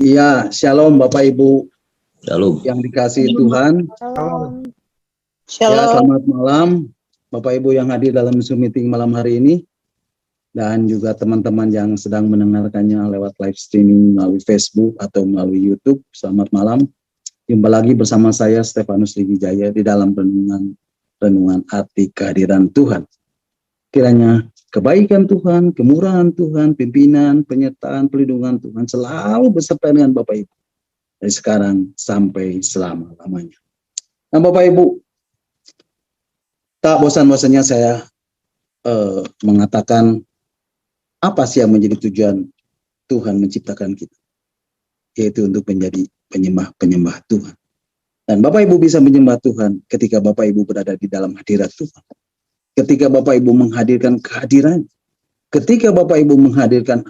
Iya, shalom Bapak Ibu Shalom. yang dikasihi Tuhan. Shalom. Ya, selamat malam Bapak Ibu yang hadir dalam Zoom meeting malam hari ini. Dan juga teman-teman yang sedang mendengarkannya lewat live streaming melalui Facebook atau melalui YouTube. Selamat malam. Jumpa lagi bersama saya Stefanus Ligijaya di dalam renungan arti kehadiran Tuhan. Kiranya kebaikan Tuhan, kemurahan Tuhan, pimpinan, penyertaan, pelindungan Tuhan selalu beserta dengan Bapak Ibu. Dari sekarang sampai selama-lamanya. Nah Bapak Ibu, tak bosan-bosannya saya mengatakan apa sih yang menjadi tujuan Tuhan menciptakan kita. Yaitu untuk menjadi penyembah-penyembah Tuhan. Dan Bapak Ibu bisa menyembah Tuhan ketika Bapak Ibu berada di dalam hadirat Tuhan. Ketika Bapak Ibu menghadirkan kehadiran, ketika Bapak Ibu menghadirkan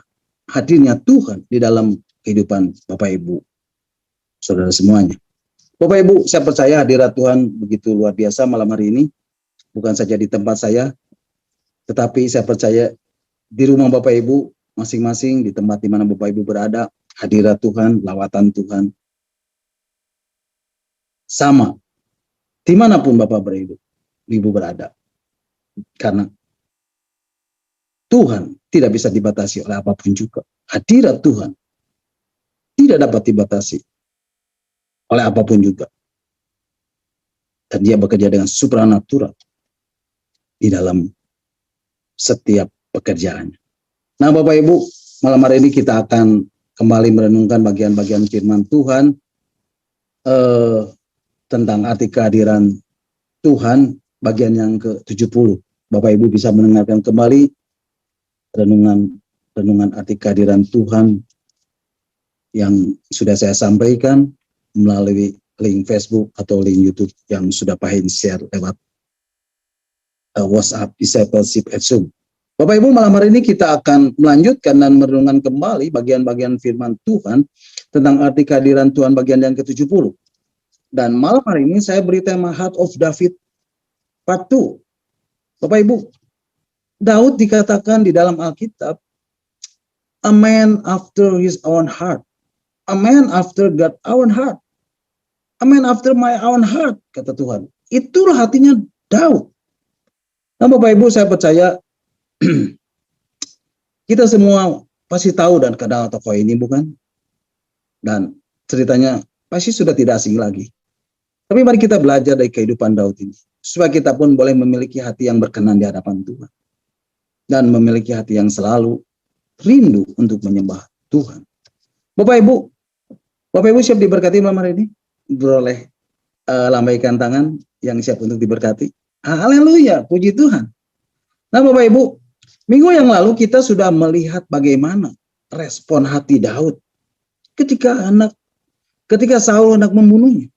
hadirnya Tuhan di dalam kehidupan Bapak Ibu, saudara semuanya. Bapak Ibu, saya percaya hadirat Tuhan begitu luar biasa malam hari ini. Bukan saja di tempat saya, tetapi saya percaya di rumah Bapak Ibu masing-masing, di tempat di mana Bapak Ibu berada, hadirat Tuhan, lawatan Tuhan sama dimanapun Bapak Ibu berada. Karena Tuhan tidak bisa dibatasi oleh apapun juga. Hadirat Tuhan tidak dapat dibatasi oleh apapun juga. Dan dia bekerja dengan supranatural di dalam setiap pekerjaannya. Nah Bapak Ibu, malam hari ini kita akan kembali merenungkan bagian-bagian firman Tuhan tentang arti kehadiran Tuhan, bagian yang ke-70. Bapak Ibu bisa mendengarkan kembali renungan arti kehadiran Tuhan yang sudah saya sampaikan melalui link Facebook atau link YouTube yang sudah Pak Hein share lewat WhatsApp Discipleship at Zoom. Bapak Ibu, malam hari ini kita akan melanjutkan dan merenungkan kembali bagian-bagian firman Tuhan tentang arti kehadiran Tuhan bagian yang ke-70. Dan malam hari ini saya beri tema Heart of David Part 2. Bapak Ibu, Daud dikatakan di dalam Alkitab, a man after his own heart, a man after God's own heart, a man after my own heart, kata Tuhan. Itulah hatinya Daud. Nah Bapak Ibu, saya percaya kita semua pasti tahu dan kenal tokoh ini, bukan? Dan ceritanya pasti sudah tidak asing lagi. Tapi mari kita belajar dari kehidupan Daud ini, supaya kita pun boleh memiliki hati yang berkenan di hadapan Tuhan. Dan memiliki hati yang selalu rindu untuk menyembah Tuhan. Bapak Ibu siap diberkati malam hari ini? Boleh lambaikan tangan yang siap untuk diberkati. Haleluya, puji Tuhan. Nah Bapak Ibu, minggu yang lalu kita sudah melihat bagaimana respon hati Daud ketika Saul hendak membunuhnya.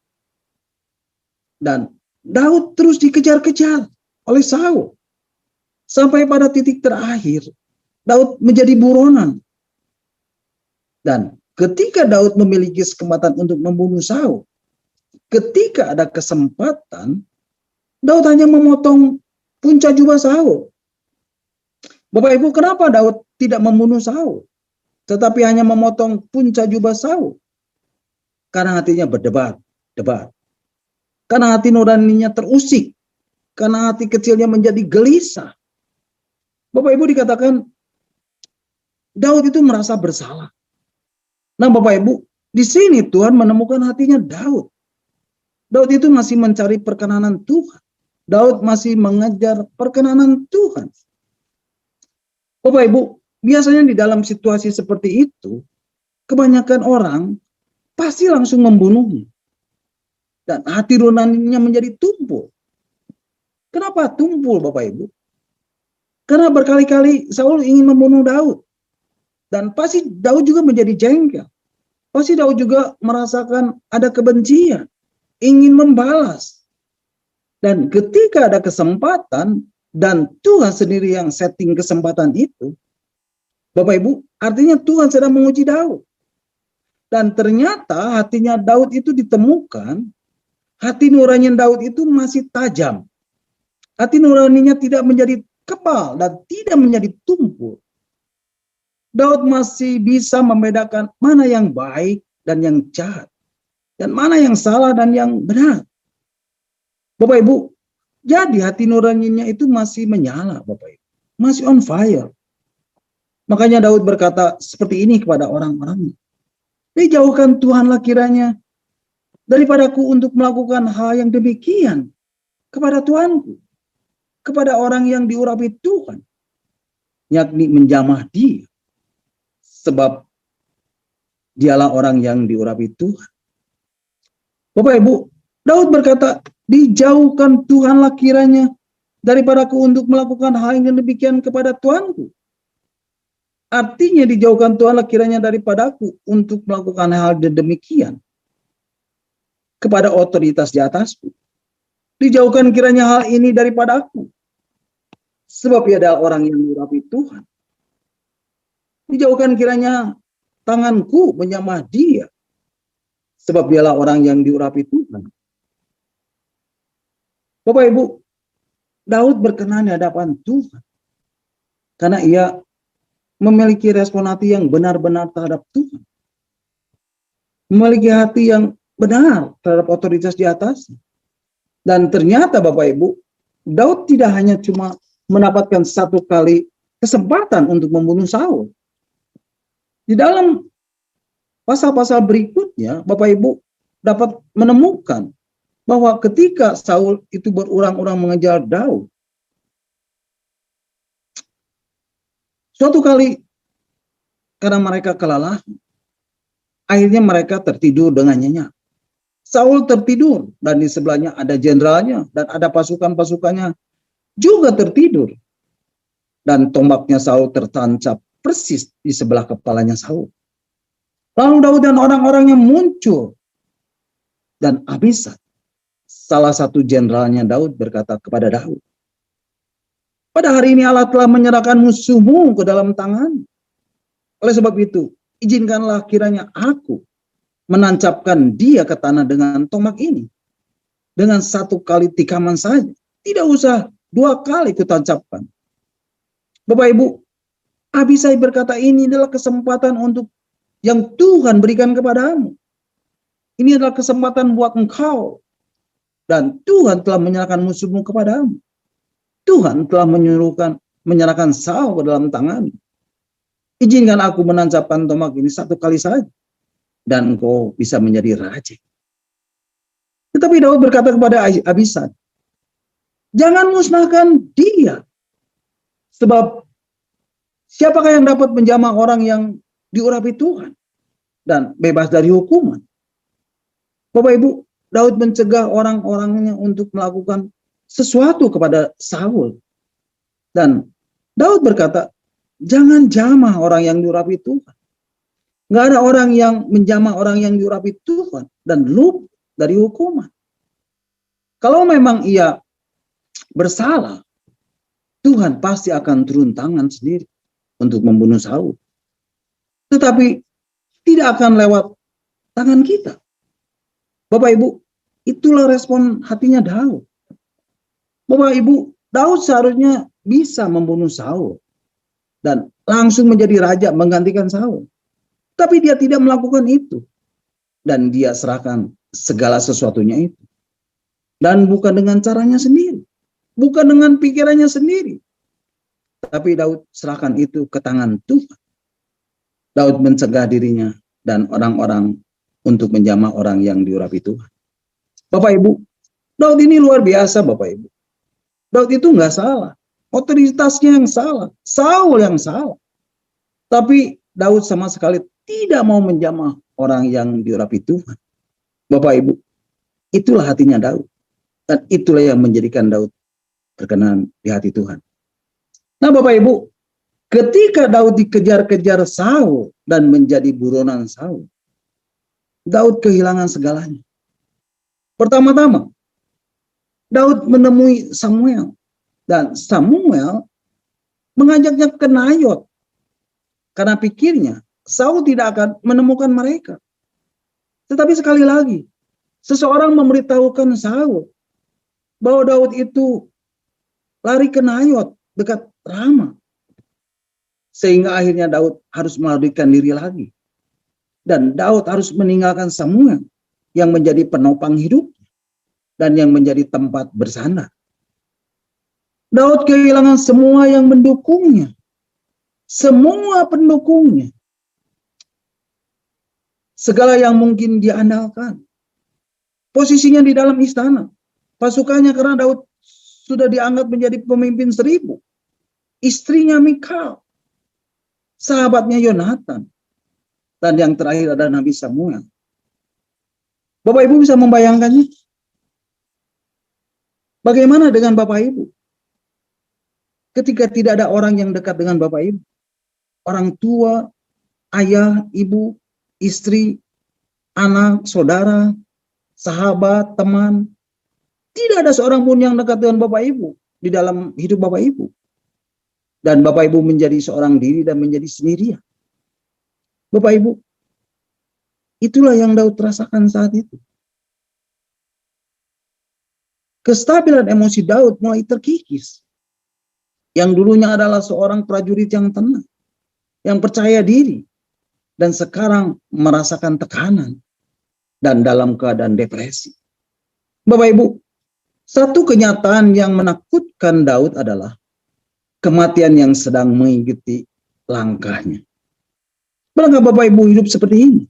Dan Daud terus dikejar-kejar oleh Saul. Sampai pada titik terakhir, Daud menjadi buronan. Dan ketika Daud memiliki kesempatan untuk membunuh Saul, ketika ada kesempatan, Daud hanya memotong puncak jubah Saul. Bapak Ibu, kenapa Daud tidak membunuh Saul, tetapi hanya memotong puncak jubah Saul? Karena hatinya berdebat. Karena hati nuraninya terusik. Karena hati kecilnya menjadi gelisah. Bapak Ibu, dikatakan Daud itu merasa bersalah. Nah Bapak Ibu, di sini Tuhan menemukan hatinya Daud. Daud itu masih mencari perkenanan Tuhan. Daud masih mengejar perkenanan Tuhan. Bapak Ibu, biasanya di dalam situasi seperti itu, kebanyakan orang pasti langsung membunuhnya. Dan hati nuraninya menjadi tumpul. Kenapa tumpul Bapak Ibu? Karena berkali-kali Saul ingin membunuh Daud. Dan pasti Daud juga menjadi jengkel. Pasti Daud juga merasakan ada kebencian. Ingin membalas. Dan ketika ada kesempatan, dan Tuhan sendiri yang setting kesempatan itu, Bapak Ibu, artinya Tuhan sedang menguji Daud. Dan ternyata hatinya Daud itu ditemukan, hati nurani Daud itu masih tajam. Hati nuraninya tidak menjadi kebal dan tidak menjadi tumpul. Daud masih bisa membedakan mana yang baik dan yang jahat, dan mana yang salah dan yang benar. Bapak Ibu, jadi hati nuraninya itu masih menyala, Bapak Ibu. Masih on fire. Makanya Daud berkata seperti ini kepada orang-orang. Dijauhkan Tuhanlah kiranya daripadaku untuk melakukan hal yang demikian kepada Tuanku, kepada orang yang diurapi Tuhan, yakni menjamah dia, sebab dialah orang yang diurapi Tuhan. Bapak Ibu, Daud berkata, dijauhkan Tuhanlah kiranya daripadaku untuk melakukan hal yang demikian kepada Tuanku. Artinya dijauhkan Tuhanlah kiranya daripadaku untuk melakukan hal demikian kepada otoritas di atasku. Dijauhkan kiranya hal ini daripada aku, sebab ia adalah orang yang diurapi Tuhan. Dijauhkan kiranya tanganku menyamah dia, sebab dialah orang yang diurapi Tuhan. Bapak Ibu, Daud berkenan di hadapan Tuhan karena ia memiliki respon hati yang benar-benar terhadap Tuhan. Memiliki hati yang benar terhadap otoritas di atasnya. Dan ternyata Bapak Ibu, Daud tidak hanya cuma mendapatkan satu kali kesempatan untuk membunuh Saul. Di dalam pasal-pasal berikutnya, Bapak Ibu dapat menemukan bahwa ketika Saul itu berurang-urang mengejar Daud, suatu kali karena mereka kelelahan, akhirnya mereka tertidur dengan nyenyak. Saul tertidur dan di sebelahnya ada jenderalnya dan ada pasukan-pasukannya juga tertidur. Dan tombaknya Saul tertancap persis di sebelah kepalanya Saul. Lalu Daud dan orang-orangnya muncul. Dan Abisai, salah satu jenderalnya Daud, berkata kepada Daud, pada hari ini Allah telah menyerahkan musuhmu ke dalam tangan. Oleh sebab itu, izinkanlah kiranya aku menancapkan dia ke tanah dengan tombak ini. Dengan satu kali tikaman saja. Tidak usah 2 kali kutancapkan. Bapak Ibu, Abisai berkata ini adalah kesempatan untuk yang Tuhan berikan kepadamu. Ini adalah kesempatan buat engkau. Dan Tuhan telah menyerahkan musuhmu kepadamu. Tuhan telah menyerahkan Saul ke dalam tanganmu. Izinkan aku menancapkan tombak ini 1 kali saja. Dan engkau bisa menjadi raja. Tetapi Daud berkata kepada Abisai, jangan musnahkan dia. Sebab siapakah yang dapat menjamah orang yang diurapi Tuhan dan bebas dari hukuman? Bapak Ibu, Daud mencegah orang-orangnya untuk melakukan sesuatu kepada Saul. Dan Daud berkata, jangan jamah orang yang diurapi Tuhan. Nggak ada orang yang menjamah orang yang diurapi Tuhan dan luput dari hukuman. Kalau memang ia bersalah, Tuhan pasti akan turun tangan sendiri untuk membunuh Saul. Tetapi tidak akan lewat tangan kita. Bapak Ibu, itulah respon hatinya Daud. Bapak Ibu, Daud seharusnya bisa membunuh Saul dan langsung menjadi raja menggantikan Saul. Tapi dia tidak melakukan itu. Dan dia serahkan segala sesuatunya itu. Dan bukan dengan caranya sendiri. Bukan dengan pikirannya sendiri. Tapi Daud serahkan itu ke tangan Tuhan. Daud mencegah dirinya dan orang-orang untuk menjamah orang yang diurapi Tuhan. Bapak Ibu, Daud ini luar biasa Bapak Ibu. Daud itu nggak salah. Otoritasnya yang salah. Saul yang salah. Tapi Daud sama sekali tidak mau menjamah orang yang diurapi Tuhan. Bapak Ibu, itulah hatinya Daud. Dan itulah yang menjadikan Daud berkenan di hati Tuhan. Nah Bapak Ibu, ketika Daud dikejar-kejar Saul dan menjadi buronan Saul, Daud kehilangan segalanya. Pertama-tama, Daud menemui Samuel. Dan Samuel mengajaknya ke Nayot. Karena pikirnya, Saul tidak akan menemukan mereka. Tetapi sekali lagi, seseorang memberitahukan Saul bahwa Daud itu lari ke Nayot dekat Rama. Sehingga akhirnya Daud harus melarikan diri lagi. Dan Daud harus meninggalkan Samuel yang menjadi penopang hidup dan yang menjadi tempat bersandar. Daud kehilangan semua yang mendukungnya. Semua pendukungnya. Segala yang mungkin dia andalkan. Posisinya di dalam istana. Pasukannya karena Daud sudah dianggap menjadi pemimpin 1000. Istrinya Mikal. Sahabatnya Yonatan. Dan yang terakhir ada Nabi Samuel. Bapak Ibu bisa membayangkannya? Bagaimana dengan Bapak Ibu? Ketika tidak ada orang yang dekat dengan Bapak Ibu. Orang tua, ayah, ibu, istri, anak, saudara, sahabat, teman. Tidak ada seorang pun yang dekat dengan Bapak Ibu di dalam hidup Bapak Ibu. Dan Bapak Ibu menjadi seorang diri dan menjadi sendirian. Bapak Ibu, itulah yang Daud rasakan saat itu. Kestabilan emosi Daud mulai terkikis. Yang dulunya adalah seorang prajurit yang tenang, yang percaya diri, dan sekarang merasakan tekanan dan dalam keadaan depresi. Bapak Ibu, satu kenyataan yang menakutkan Daud adalah kematian yang sedang mengikuti langkahnya. Pernahkah Bapak Ibu hidup seperti ini?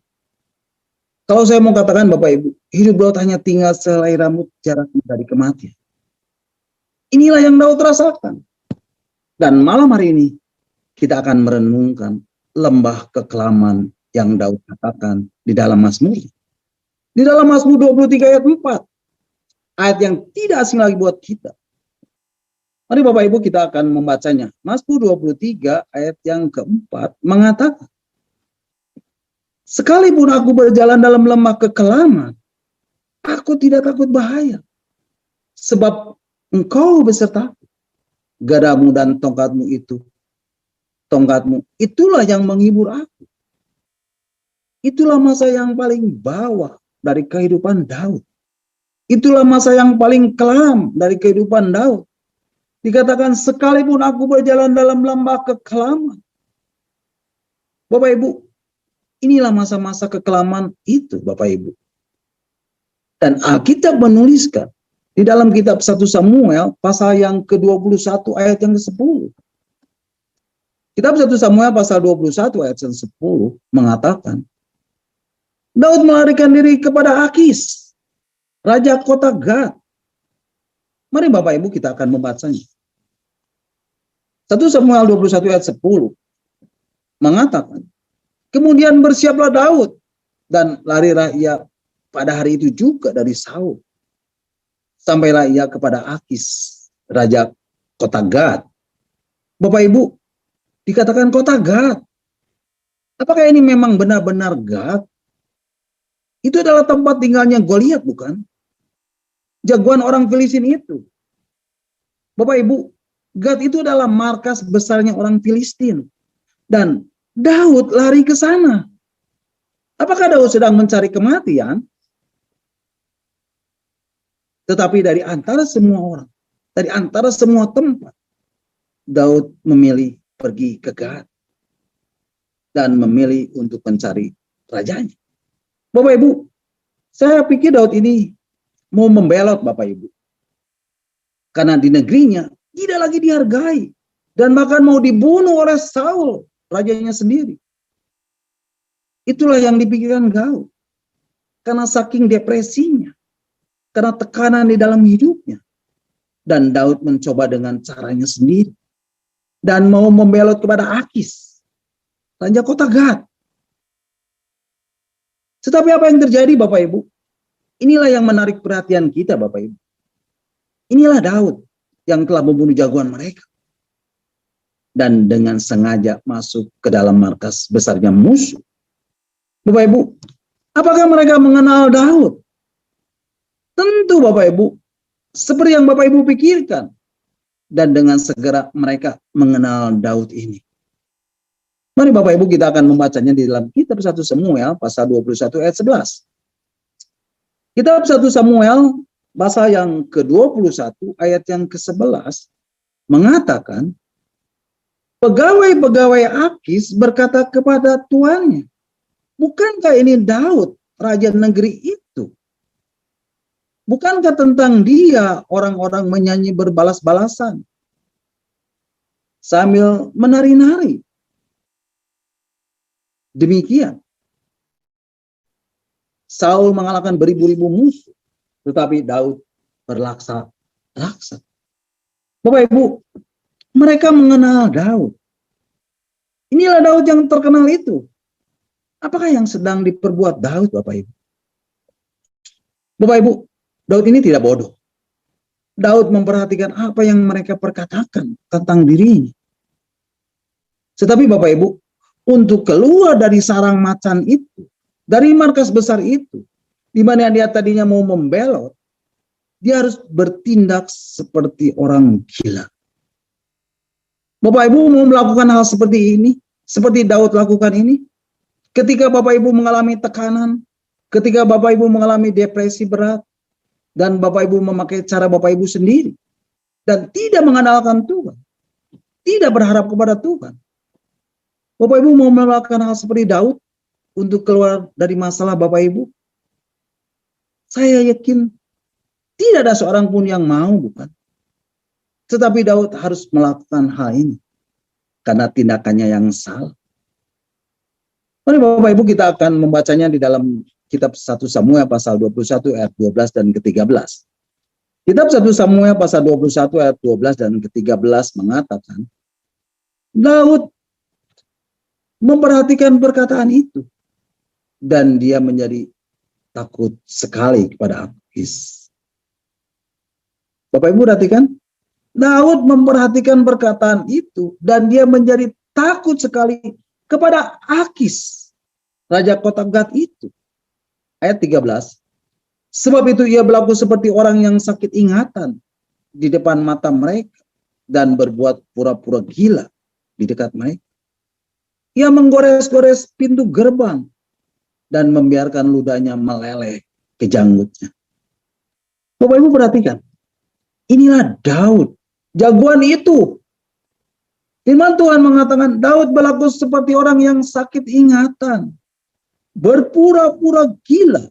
Kalau saya mau katakan Bapak Ibu, hidup Daud hanya tinggal selai rambut jarak dari kematian. Inilah yang Daud rasakan. Dan malam hari ini kita akan merenungkan lembah kekelaman yang Daud katakan di dalam Mazmur. Di dalam Mazmur 23 ayat 4. Ayat yang tidak asing lagi buat kita. Mari Bapak Ibu kita akan membacanya. Mazmur 23 ayat yang keempat mengatakan, sekalipun aku berjalan dalam lembah kekelaman, aku tidak takut bahaya. Sebab Engkau besertaku. Gadamu dan tongkatmu itulah yang menghibur aku. Itulah masa yang paling bawah dari kehidupan Daud. Itulah masa yang paling kelam dari kehidupan Daud. Dikatakan sekalipun aku berjalan dalam lembah kekelaman. Bapak Ibu, inilah masa-masa kekelaman itu Bapak Ibu. Dan Alkitab menuliskan di dalam kitab 1 Samuel pasal yang ke-21 ayat yang ke-10. Kitab 1 Samuel pasal 21 ayat yang 10 mengatakan, Daud melarikan diri kepada Akis, raja kota Gad. Mari Bapak Ibu kita akan membacanya. 1 Samuel 21 ayat 10 mengatakan, kemudian bersiaplah Daud dan larilah ia pada hari itu juga dari Saul. Sampailah ia kepada Akis, raja kota Gad. Bapak Ibu, dikatakan kota Gad. Apakah ini memang benar-benar Gad? Itu adalah tempat tinggalnya Goliat, bukan? Jagoan orang Filistin itu. Bapak Ibu, Gad itu adalah markas besarnya orang Filistin. Dan Daud lari ke sana. Apakah Daud sedang mencari kematian? Tetapi dari antara semua orang, dari antara semua tempat, Daud memilih pergi ke Gad dan memilih untuk mencari rajanya. Bapak Ibu, saya pikir Daud ini mau membelot Bapak Ibu. Karena di negerinya tidak lagi dihargai dan bahkan mau dibunuh oleh Saul, rajanya sendiri. Itulah yang dipikirkan Daud. Karena saking depresinya. Karena tekanan di dalam hidupnya. Dan Daud mencoba dengan caranya sendiri. Dan mau membelot kepada Akis, raja kota Gad. Tetapi apa yang terjadi Bapak Ibu? Inilah yang menarik perhatian kita Bapak Ibu. Inilah Daud yang telah membunuh jagoan mereka. Dan dengan sengaja masuk ke dalam markas besarnya musuh. Bapak Ibu, apakah mereka mengenal Daud? Tentu Bapak Ibu, seperti yang Bapak Ibu pikirkan. Dan dengan segera mereka mengenal Daud ini. Mari Bapak Ibu kita akan membacanya di dalam kitab 1 Samuel pasal 21 ayat 11. Kitab 1 Samuel pasal yang ke-21 ayat yang ke-11 mengatakan, Pegawai-pegawai Akis berkata kepada tuannya, bukankah ini Daud, raja negeri itu? Bukankah tentang dia orang-orang menyanyi berbalas-balasan sambil menari-nari? Demikian, Saul mengalahkan beribu-ribu musuh, tetapi Daud berlaksa-laksa. Bapak Ibu, mereka mengenal Daud. Inilah Daud yang terkenal itu. Apakah yang sedang diperbuat Daud, Bapak Ibu? Bapak Ibu, Daud ini tidak bodoh. Daud memperhatikan apa yang mereka perkatakan tentang dirinya. Tetapi Bapak Ibu, untuk keluar dari sarang macan itu, dari markas besar itu, di mana dia tadinya mau membelot, dia harus bertindak seperti orang gila. Bapak Ibu mau melakukan hal seperti ini, seperti Daud lakukan ini, ketika Bapak Ibu mengalami tekanan, ketika Bapak Ibu mengalami depresi berat, dan Bapak Ibu memakai cara Bapak Ibu sendiri, dan tidak mengandalkan Tuhan, tidak berharap kepada Tuhan. Bapak Ibu mau melakukan hal seperti Daud untuk keluar dari masalah Bapak Ibu? Saya yakin tidak ada seorang pun yang mau, bukan? Tetapi Daud harus melakukan hal ini karena tindakannya yang salah. Mari Bapak Ibu kita akan membacanya di dalam kitab 1 Samuel pasal 21 ayat 12 dan ke-13. Kitab 1 Samuel pasal 21 ayat 12 dan ke-13 mengatakan, Daud memperhatikan perkataan itu dan dia menjadi takut sekali kepada Akis. Bapak Ibu perhatikan, Daud memperhatikan perkataan itu dan dia menjadi takut sekali kepada Akis, raja kota Gat itu. Ayat 13. Sebab itu ia berlaku seperti orang yang sakit ingatan di depan mata mereka dan berbuat pura-pura gila di dekat mereka. Ia menggores-gores pintu gerbang dan membiarkan ludahnya meleleh ke janggutnya. Bapak Ibu perhatikan, inilah Daud, jagoan itu. Firman Tuhan mengatakan Daud berlaku seperti orang yang sakit ingatan, berpura-pura gila.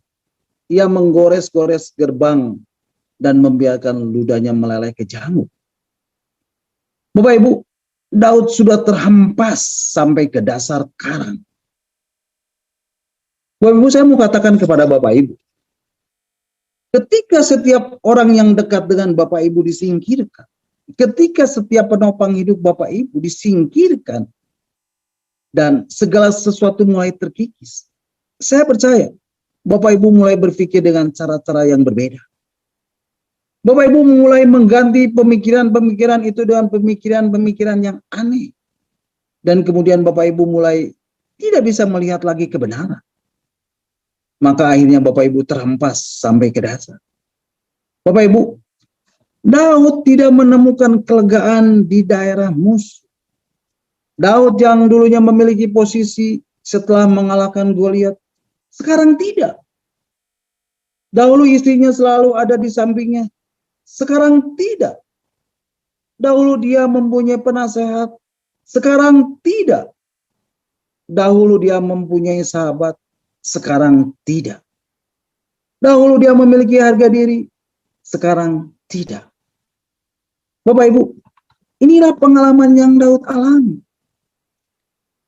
Ia menggores-gores gerbang dan membiarkan ludahnya meleleh ke janggut. Bapak Ibu, Daud sudah terhempas sampai ke dasar karang. Bapak Ibu, saya mau katakan kepada Bapak Ibu, ketika setiap orang yang dekat dengan Bapak Ibu disingkirkan, ketika setiap penopang hidup Bapak Ibu disingkirkan, dan segala sesuatu mulai terkikis, saya percaya Bapak Ibu mulai berpikir dengan cara-cara yang berbeda. Bapak Ibu mulai mengganti pemikiran-pemikiran itu dengan pemikiran-pemikiran yang aneh. Dan kemudian Bapak Ibu mulai tidak bisa melihat lagi kebenaran. Maka akhirnya Bapak Ibu terhempas sampai ke dasar. Bapak Ibu, Daud tidak menemukan kelegaan di daerah musuh. Daud yang dulunya memiliki posisi setelah mengalahkan Goliat, sekarang tidak. Dahulu istrinya selalu ada di sampingnya, sekarang tidak. Dahulu dia mempunyai penasehat, sekarang tidak. Dahulu dia mempunyai sahabat, sekarang tidak. Dahulu dia memiliki harga diri, sekarang tidak. Bapak Ibu, inilah pengalaman yang Daud alami.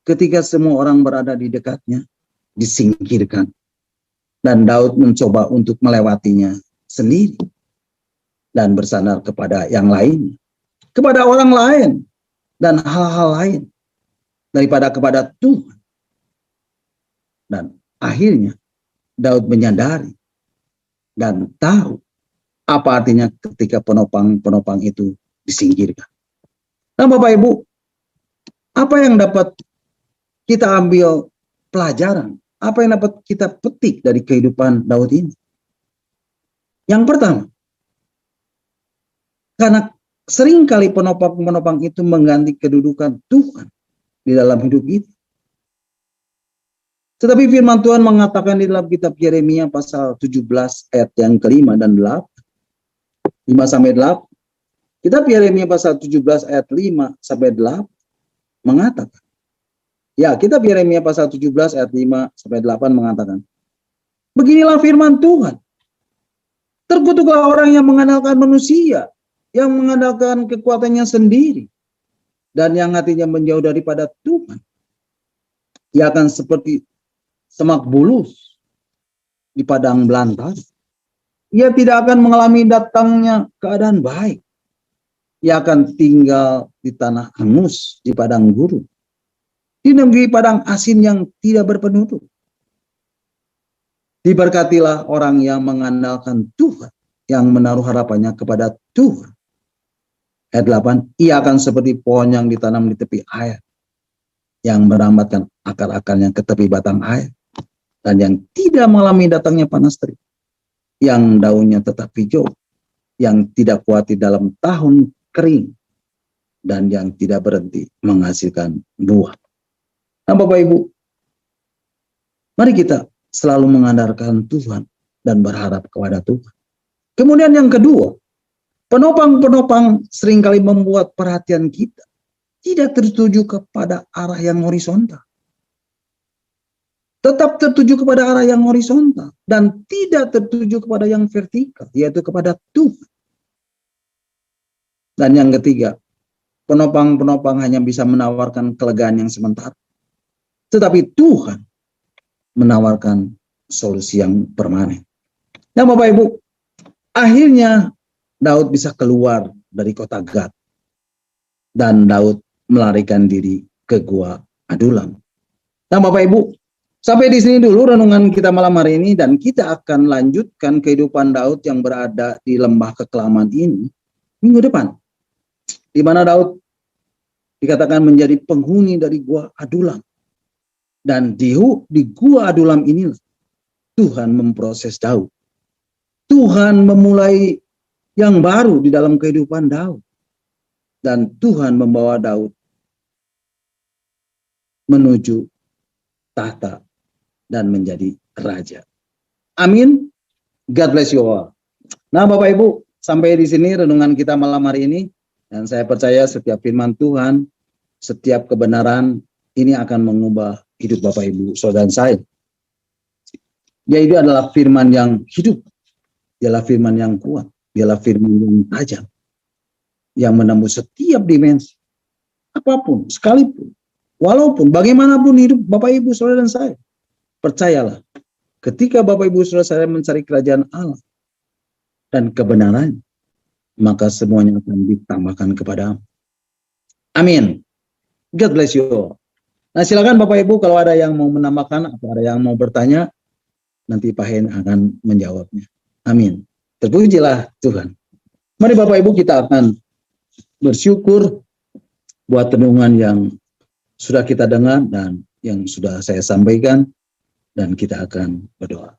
Ketika semua orang berada di dekatnya, disingkirkan. Dan Daud mencoba untuk melewatinya sendiri. Dan bersandar kepada yang lain. Kepada orang lain. Dan hal-hal lain. Daripada kepada Tuhan. Dan akhirnya Daud menyadari. Dan tahu apa artinya ketika penopang-penopang itu disingkirkan. Nah Bapak Ibu, apa yang dapat kita ambil pelajaran? Apa yang dapat kita petik dari kehidupan Daud ini? Yang pertama, karena seringkali penopang-penopang itu mengganti kedudukan Tuhan di dalam hidup kita. Tetapi firman Tuhan mengatakan di dalam kitab Yeremia pasal 17 ayat yang ke-5 dan 8. 5 sampai 8. Kitab Yeremia pasal 17 ayat 5 sampai 8. mengatakan. Ya, kita Yeremia pasal 17 ayat 5 sampai 8 mengatakan, beginilah firman Tuhan. Terkutuklah orang yang mengandalkan manusia, yang mengandalkan kekuatannya sendiri, dan yang hatinya menjauh daripada Tuhan. Ia akan seperti semak bulus di padang belantara. Ia tidak akan mengalami datangnya keadaan baik. Ia akan tinggal di tanah hangus, di padang gurun, di negeri padang asin yang tidak berpenduduk. Diberkatilah orang yang mengandalkan Tuhan, yang menaruh harapannya kepada Tuhan. Ayat 8, ia akan seperti pohon yang ditanam di tepi air, yang merambatkan akar-akarnya ke tepi batang air, dan yang tidak mengalami datangnya panas terik, yang daunnya tetap hijau, yang tidak khawatir dalam tahun kering, dan yang tidak berhenti menghasilkan buah. Nah, Bapak Ibu, mari kita selalu mengandalkan Tuhan dan berharap kepada Tuhan. Kemudian yang kedua, penopang-penopang seringkali membuat perhatian kita tidak tertuju kepada arah yang horizontal. Tetap tertuju kepada arah yang horizontal dan tidak tertuju kepada yang vertikal, yaitu kepada Tuhan. Dan yang ketiga, penopang-penopang hanya bisa menawarkan kelegaan yang sementara. Tetapi Tuhan menawarkan solusi yang permanen. Nah, Bapak Ibu, akhirnya Daud bisa keluar dari kota Gad. Dan Daud melarikan diri ke Gua Adulam. Nah, Bapak Ibu, sampai di sini dulu renungan kita malam hari ini, dan kita akan lanjutkan kehidupan Daud yang berada di lembah kekelaman ini minggu depan. Di mana Daud dikatakan menjadi penghuni dari Gua Adulam. Dan di Gua Adulam inilah Tuhan memproses Daud. Tuhan memulai yang baru di dalam kehidupan Daud. Dan Tuhan membawa Daud menuju tahta dan menjadi raja. Amin. God bless you all. Nah, Bapak Ibu, sampai di sini renungan kita malam hari ini. Dan saya percaya setiap firman Tuhan, setiap kebenaran ini akan mengubah hidup Bapak Ibu, saudara saya. Yaitu adalah firman yang hidup. Dialah firman yang kuat. Dialah firman yang tajam. Yang menembus setiap dimensi. Apapun, sekalipun. Walaupun, bagaimanapun hidup Bapak Ibu, saudara dan saya. Percayalah, ketika Bapak Ibu, saudara saya mencari kerajaan Allah dan kebenaran, maka semuanya akan ditambahkan kepadamu. Amin. God bless you all. Nah, silakan Bapak Ibu kalau ada yang mau menambahkan atau ada yang mau bertanya, nanti Pak Hen akan menjawabnya. Amin. Terpujilah Tuhan. Mari Bapak Ibu kita akan bersyukur buat renungan yang sudah kita dengar dan yang sudah saya sampaikan, dan kita akan berdoa.